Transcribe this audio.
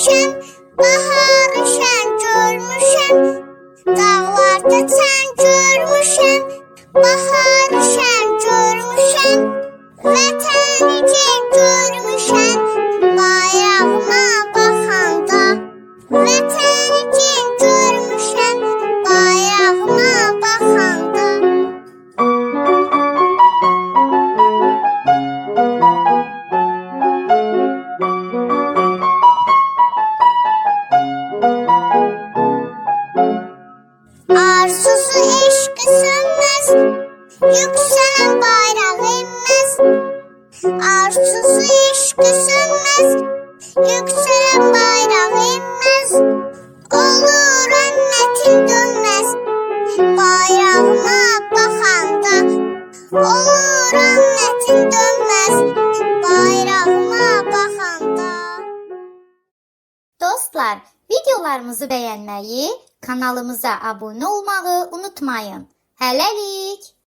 görmüşəm, baharı şən görmüşəm, dağlarda çən görmüşəm, baharı şən görmüşəm, vətənicə görmüşəm, bayrağıma baxanda, vətənicə görmüşəm, bayrağıma baxanda. Arzusu eşqi sönməz, yükselen bayraq inməz. Arzusu eşqi sönməz, yükselen bayraq inməz. Olur ümmətin dönməz, bayrağıma baxanda. Olur ümmətin dönməz, bayrağıma baxanda. Dostlar, videolarımızı beğenmeyi, kanalımıza abone olmayı unutmayın. Hələlik!